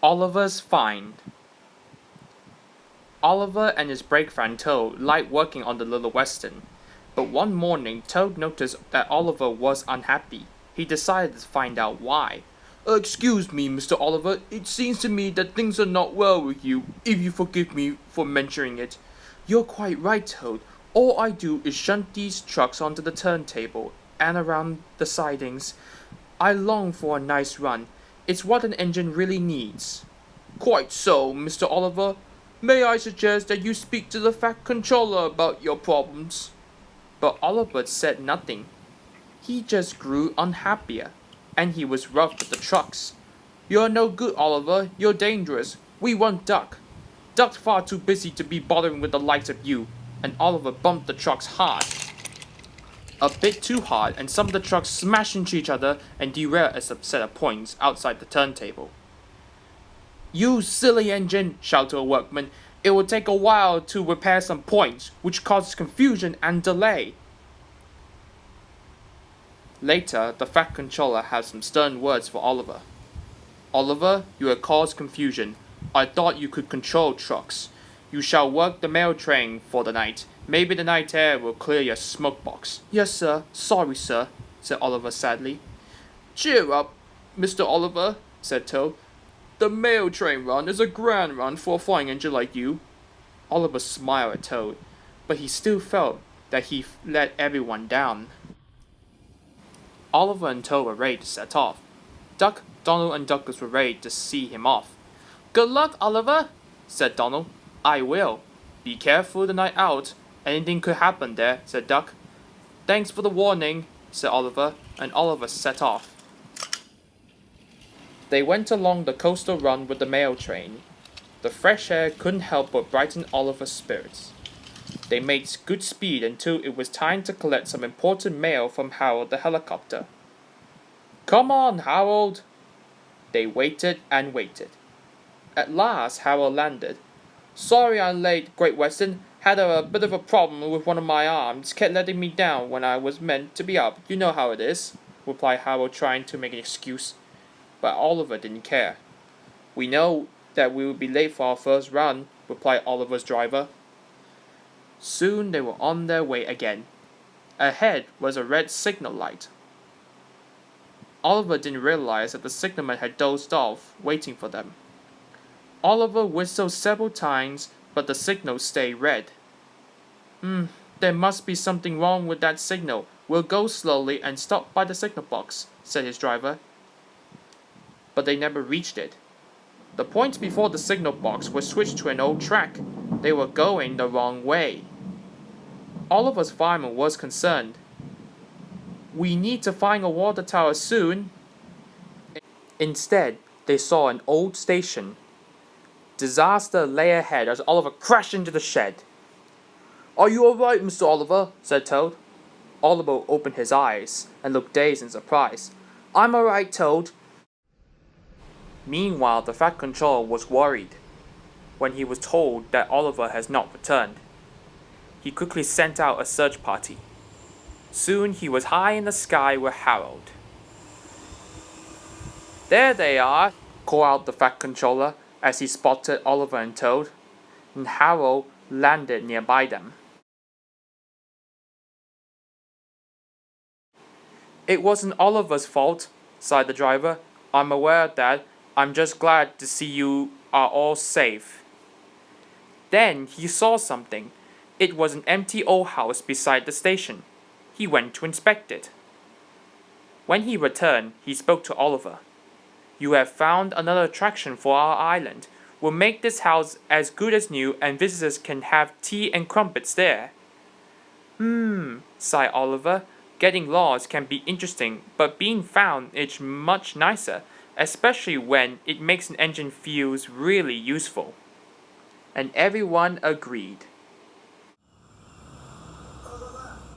Oliver's Find. Oliver and his brake friend Toad liked working on the Little Western, but one morning Toad noticed that Oliver was unhappy. He decided to find out why. Excuse me, Mr. Oliver, it seems to me that things are not well with you, if you forgive me for mentioning it. You're quite right, Toad. All I do is shunt these trucks onto the turntable and around the sidings. I long for a nice run. It's what an engine really needs. Quite so, Mr. Oliver. May I suggest that you speak to the Fat Controller about your problems? But Oliver said nothing. He just grew unhappier, and he was rough with the trucks. You're no good, Oliver. You're dangerous. We want Duck. Duck's far too busy to be bothering with the likes of you. And Oliver bumped the trucks hard. A bit too hard, and some of the trucks smashed into each other and derailed at some set of points outside the turntable. You silly engine, shouted a workman. It will take a while to repair some points, which causes confusion and delay. Later, the Fat Controller had some stern words for Oliver. Oliver, you have caused confusion. I thought you could control trucks. You shall work the mail train for the night. Maybe the night air will clear your smoke box. Yes, sir. Sorry, sir, said Oliver sadly. Cheer up, Mr. Oliver, said Toad. The mail train run is a grand run for a flying engine like you. Oliver smiled at Toad, but he still felt that he let everyone down. Oliver and Toad were ready to set off. Duck, Donald, and Douglas were ready to see him off. Good luck, Oliver, said Donald. I will. Be careful the night out. Anything could happen there, said Duck. Thanks for the warning, said Oliver, and Oliver set off. They went along the coastal run with the mail train. The fresh air couldn't help but brighten Oliver's spirits. They made good speed until it was time to collect some important mail from Harold the helicopter. Come on, Harold! They waited and waited. At last, Harold landed. Sorry I'm late, Great Western. Had a bit of a problem with one of my arms. Kept letting me down when I was meant to be up. You know how it is, replied Harold, trying to make an excuse. But Oliver didn't care. We know that we will be late for our first run, replied Oliver's driver. Soon they were on their way again. Ahead was a red signal light. Oliver didn't realize that the signalman had dozed off, waiting for them. Oliver whistled several times, but the signal stayed red. There must be something wrong with that signal. We'll go slowly and stop by the signal box, said his driver. But they never reached it. The points before the signal box were switched to an old track. They were going the wrong way. Oliver's fireman was concerned. We need to find a water tower soon. Instead, they saw an old station. Disaster lay ahead as Oliver crashed into the shed. Are you all right, Mr. Oliver? Said Toad. Oliver opened his eyes and looked dazed in surprise. I'm all right, Toad. Meanwhile, the Fat Controller was worried when he was told that Oliver has not returned. He quickly sent out a search party. Soon he was high in the sky with Harold. There they are, called out the Fat Controller as he spotted Oliver and Toad, and Harold landed nearby them. It wasn't Oliver's fault, sighed the driver. I'm aware of that. I'm just glad to see you are all safe. Then he saw something. It was an empty old house beside the station. He went to inspect it. When he returned, he spoke to Oliver. You have found another attraction for our island. We'll make this house as good as new and visitors can have tea and crumpets there. Sighed Oliver. Getting lost can be interesting, but being found is much nicer, especially when it makes an engine feels really useful. And everyone agreed.